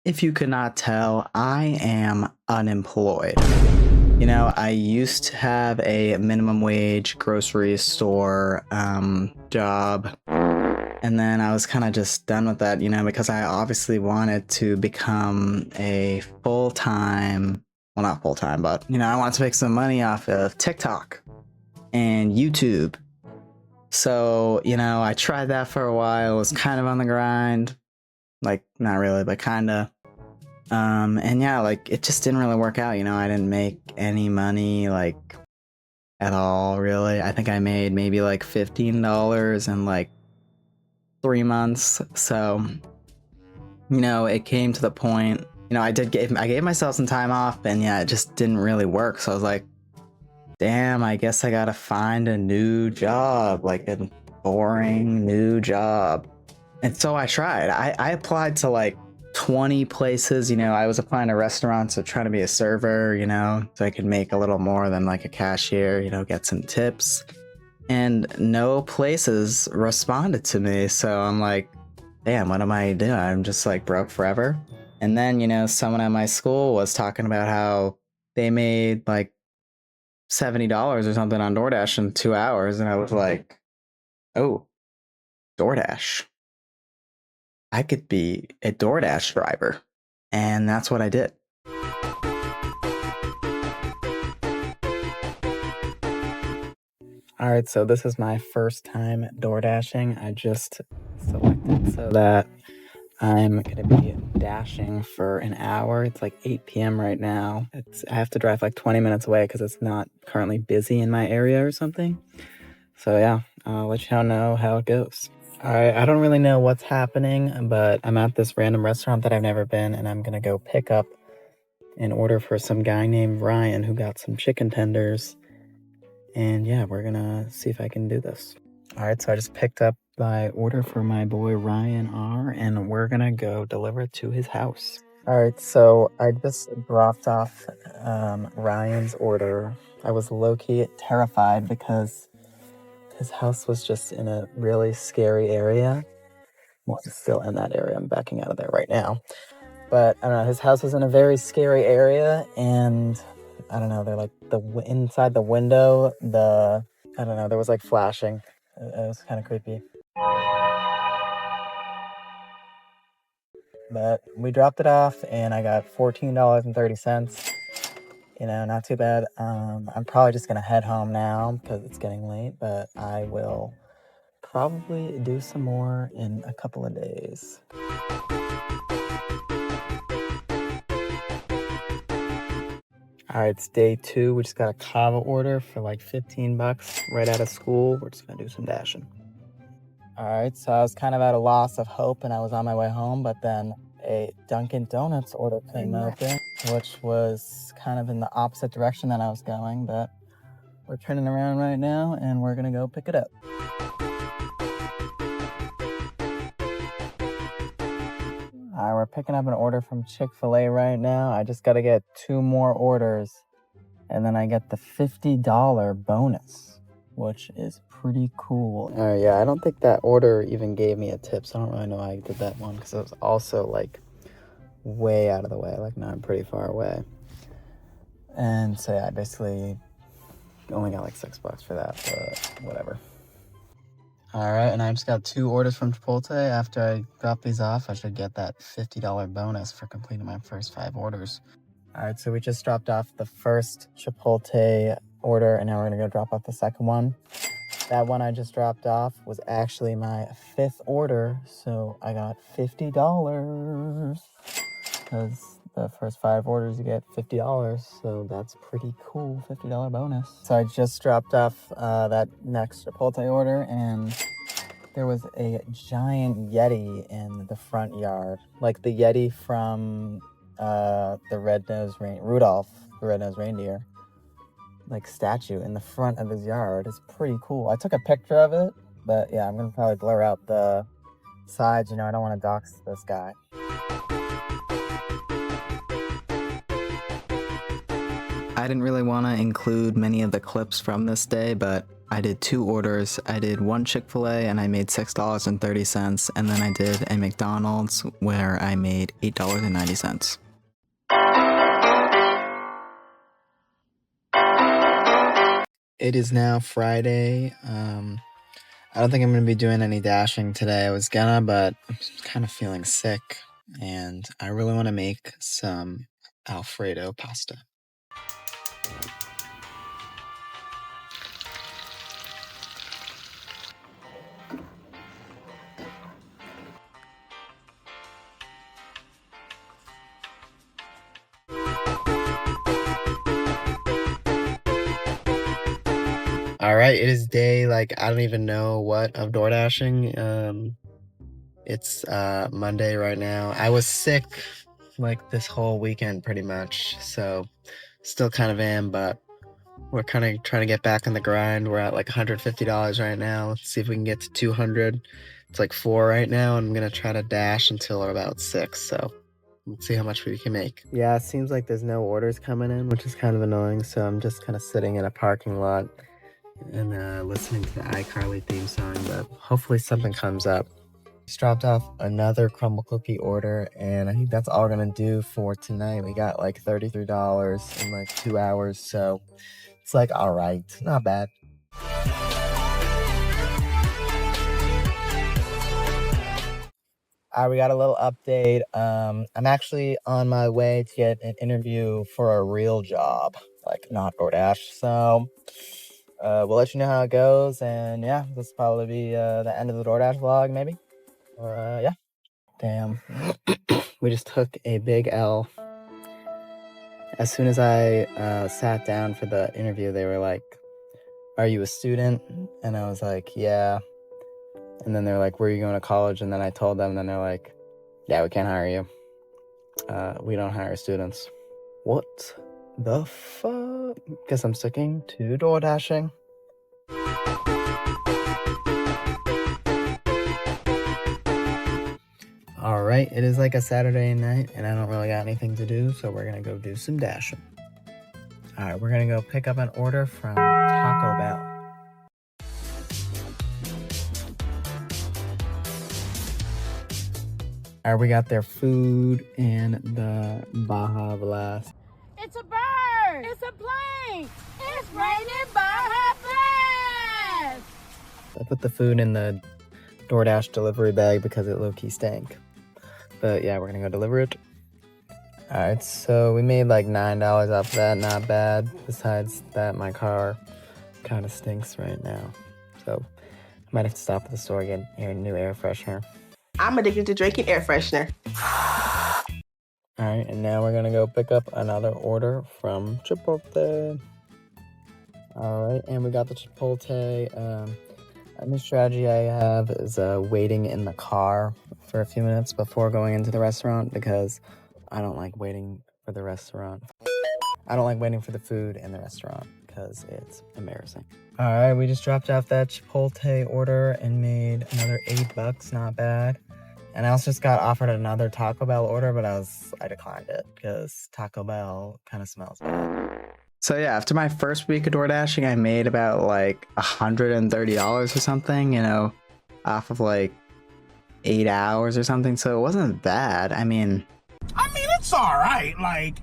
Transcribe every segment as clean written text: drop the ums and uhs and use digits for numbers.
If you could not tell, I am unemployed. You know, I used to have a minimum wage grocery store job, and then I was kind of just done with that, you know, because I obviously wanted to become a full-time, well, not full-time, but, you know, I wanted to make some money off of TikTok and YouTube. So, you know, I tried that for a while, was kind of on the grind, like, not really, but kind of. And yeah, like, it just didn't really work out, you know, I didn't make any money, like, at all, really. I think I made maybe, like, $15 in, like, 3 months, so, you know, it came to the point, you know, I gave myself some time off, and yeah, it just didn't really work, so I was like, damn, I guess I gotta find a new job, like, a boring new job. And so I tried. I applied to, like, 20 places, you know, I was applying to restaurants, so trying to be a server, you know, so I could make a little more than like a cashier, you know, get some tips. And no places responded to me, so I'm like, damn, what am I doing? I'm just like broke forever. And then, you know, someone at my school was talking about how they made like $70 or something on DoorDash in 2 hours, and I was like, oh, DoorDash. I could be a DoorDash driver. And that's what I did. All right, so this is my first time DoorDashing. I just selected so that I'm gonna be dashing for an hour. It's like 8 p.m. right now. I have to drive like 20 minutes away because it's not currently busy in my area or something. So yeah, I'll let you know how it goes. Alright, I don't really know what's happening, but I'm at this random restaurant that I've never been, and I'm gonna go pick up an order for some guy named Ryan who got some chicken tenders. And yeah, we're gonna see if I can do this. Alright, so I just picked up my order for my boy Ryan R, and we're gonna go deliver it to his house. Alright, so I just dropped off Ryan's order. I was low-key terrified because his house was just in a really scary area. Well, it's still in that area. I'm backing out of there right now. But I don't know, his house was in a very scary area, and I don't know, they're like inside the window, I don't know, there was like flashing. It was kind of creepy. But we dropped it off, and I got $14.30. You know, not too bad. I'm probably just gonna head home now because it's getting late, but I will probably do some more in a couple of days. Alright, it's day 2. We just got a kava order for like $15 right out of school. We're just gonna do some dashing. Alright, so I was kind of at a loss of hope and I was on my way home, but then a Dunkin' Donuts order came open, which was kind of in the opposite direction that I was going, but we're turning around right now and we're gonna go pick it up. Alright, we're picking up an order from Chick-fil-A right now. I just gotta get 2 more orders and then I get the $50 bonus, which is pretty cool. Yeah, I don't think that order even gave me a tip, so I don't really know why I did that one because it was also like way out of the way. Like, now I'm pretty far away. And so yeah, I basically only got like $6 for that, but whatever. Alright, and I just got 2 orders from Chipotle. After I drop these off, I should get that $50 bonus for completing my first 5 orders. Alright, so we just dropped off the first Chipotle order, and now we're gonna go drop off the second one. That one I just dropped off was actually my 5th order, so I got $50. Because the first 5 orders you get $50, so that's pretty cool, $50 bonus. So I just dropped off that next Chipotle order, and there was a giant Yeti in the front yard. Like the Yeti from Rudolph the Red-Nosed Reindeer. Like statue in the front of his yard. It's pretty cool. I took a picture of it, but yeah, I'm gonna probably blur out the sides, you know, I don't want to dox this guy. I didn't really want to include many of the clips from this day, but I did 2 orders. I did 1 Chick-fil-A and I made $6.30, and then I did a McDonald's where I made $8.90. It is now Friday. I don't think I'm going to be doing any dashing today. I was gonna, but I'm kind of feeling sick, and I really want to make some Alfredo pasta. All right, it is day, like, I don't even know what of DoorDashing. It's Monday right now. I was sick like this whole weekend pretty much, so still kind of am, but we're kind of trying to get back on the grind. We're at like $150 right now. Let's see if we can get to 200. It's like 4 right now, and I'm gonna try to dash until about 6, so let's see how much we can make. Yeah, it seems like there's no orders coming in, which is kind of annoying, so I'm just kind of sitting in a parking lot and listening to the iCarly theme song, but hopefully something comes up. Just dropped off another crumble cookie order, and I think that's all we're gonna do for tonight. We got like $33 in like 2 hours, so it's like, all right, not bad. All right, we got a little update. I'm actually on my way to get an interview for a real job, like not DoorDash, so we'll let you know how it goes, and yeah, this will probably be the end of the DoorDash vlog, maybe. Or yeah. Damn. We just took a big L. As soon as I sat down for the interview, they were like, "Are you a student?" And I was like, "Yeah." And then they're like, "Where are you going to college?" And then I told them, and then they're like, "Yeah, we can't hire you. We don't hire students." What the fuck? Guess I'm sticking to DoorDashing. All right, it is like a Saturday night, and I don't really got anything to do, so we're gonna go do some dashing. All right, we're gonna go pick up an order from Taco Bell. All right, we got their food and the Baja Blast. It's a bird! It's a plane! It's raining Baja Blast! I put the food in the DoorDash delivery bag because it low-key stank. But yeah, we're gonna go deliver it. All right, so we made like $9 off that, not bad. Besides that, my car kind of stinks right now. So I might have to stop at the store and get a new air freshener. I'm addicted to drinking air freshener. All right, and now we're gonna go pick up another order from Chipotle. All right, and we got the Chipotle. A new strategy I have is waiting in the car for a few minutes before going into the restaurant, because I don't like waiting for the restaurant. I don't like waiting for the food in the restaurant because it's embarrassing. All right, we just dropped off that Chipotle order and made another $8, not bad. And I also just got offered another Taco Bell order, but I declined it because Taco Bell kind of smells bad. So yeah, after my first week of DoorDashing, I made about like $130 or something, you know, off of like 8 hours or something. So it wasn't bad. I mean, it's all right. Like,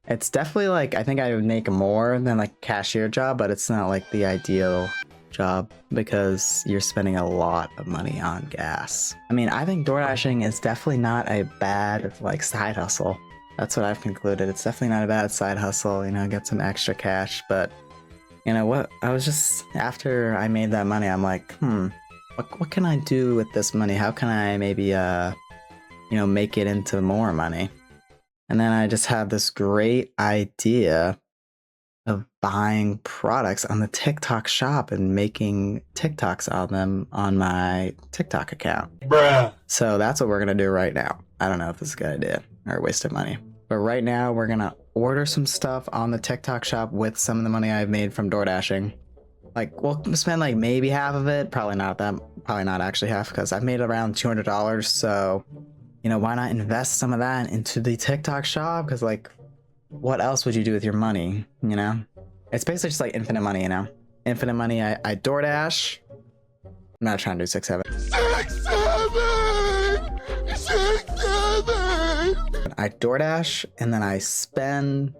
it's definitely like, I think I would make more than like a cashier job, but it's not like the ideal job because you're spending a lot of money on gas. I mean, I think DoorDashing is definitely not a bad like side hustle. That's what I've concluded. It's definitely not a bad side hustle, you know, get some extra cash. But you know what? I was just, after I made that money, I'm like, what can I do with this money? How can I maybe, you know, make it into more money? And then I just had this great idea of buying products on the TikTok shop and making TikToks on them on my TikTok account. bruh. So that's what we're gonna do right now. I don't know if this is a good idea or a waste of money. But right now we're gonna order some stuff on the TikTok shop with some of the money I've made from DoorDashing. Like, we'll spend like maybe half of it, probably not actually half, because I've made around $200. So, you know, why not invest some of that into the TikTok shop? Because like, what else would you do with your money, you know? It's basically just like infinite money, you know? infinite money. I DoorDash. I'm not trying to do 6-7. 6-7. I DoorDash, and then I spend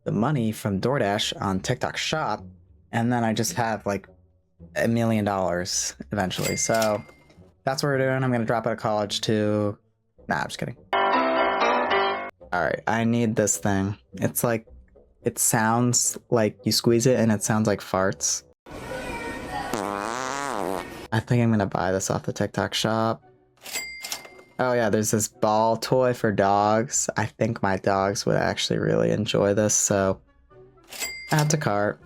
the money from DoorDash on TikTok Shop, and then I just have like $1 million eventually. So that's what we're doing. I'm gonna drop out of college too. Nah, I'm just kidding. All right, I need this thing. It's like, it sounds like you squeeze it and it sounds like farts. I think I'm gonna buy this off the TikTok Shop. Oh yeah, there's this ball toy for dogs. I think my dogs would actually really enjoy this, so add to cart.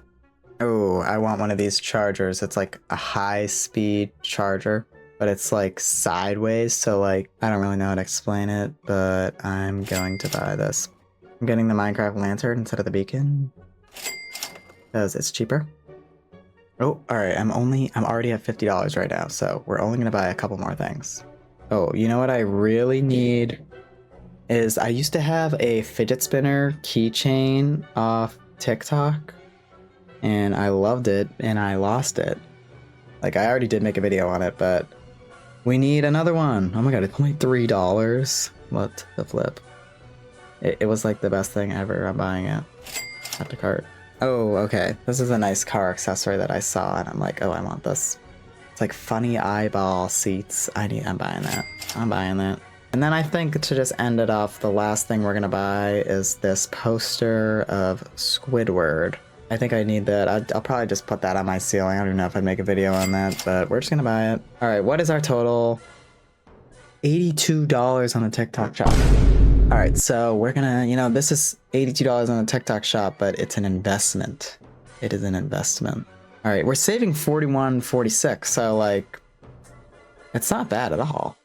Oh, I want one of these chargers. It's like a high-speed charger, but it's like sideways, so like, I don't really know how to explain it, but I'm going to buy this. I'm getting the Minecraft lantern instead of the beacon, because it's cheaper. Oh, alright, I'm already at $50 right now, so we're only gonna buy a couple more things. Oh, you know what I really need is, I used to have a fidget spinner keychain off TikTok, and I loved it, and I lost it. Like, I already did make a video on it, but we need another one. Oh my god, it's only $3. What the flip? It was like the best thing ever. I'm buying it. Add to cart. Oh, okay. This is a nice car accessory that I saw, and I'm like, oh, I want this. It's like funny eyeball seats. I'm buying that. I'm buying that. And then I think to just end it off, the last thing we're gonna buy is this poster of Squidward. I think I need that. I'll probably just put that on my ceiling. I don't even know if I'd make a video on that, but we're just gonna buy it. All right, what is our total? $82 on the TikTok Shop. All right, so we're gonna, you know, this is $82 on the TikTok Shop, but it's an investment. It is an investment. All right, we're saving $41.46, so like, it's not bad at all.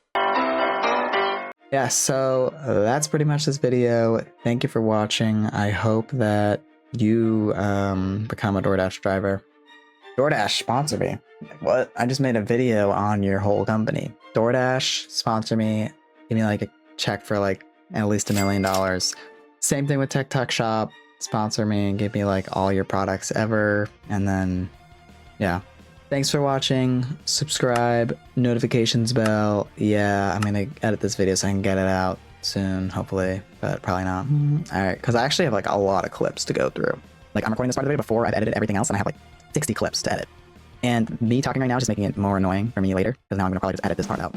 Yeah, so that's pretty much this video. Thank you for watching. I hope that you become a DoorDash driver. DoorDash, sponsor me. What? I just made a video on your whole company. DoorDash, sponsor me. Give me like a check for like at least $1 million. Same thing with TikTok Shop. Sponsor me and give me like all your products ever. And then, yeah. Thanks for watching. Subscribe, notifications bell. Yeah, I'm gonna edit this video so I can get it out soon, hopefully, but probably not. All right, because I actually have like a lot of clips to go through. Like, I'm recording this part of the video before I've edited everything else, and I have like 60 clips to edit. And me talking right now is just making it more annoying for me later, because now I'm gonna probably just edit this part out.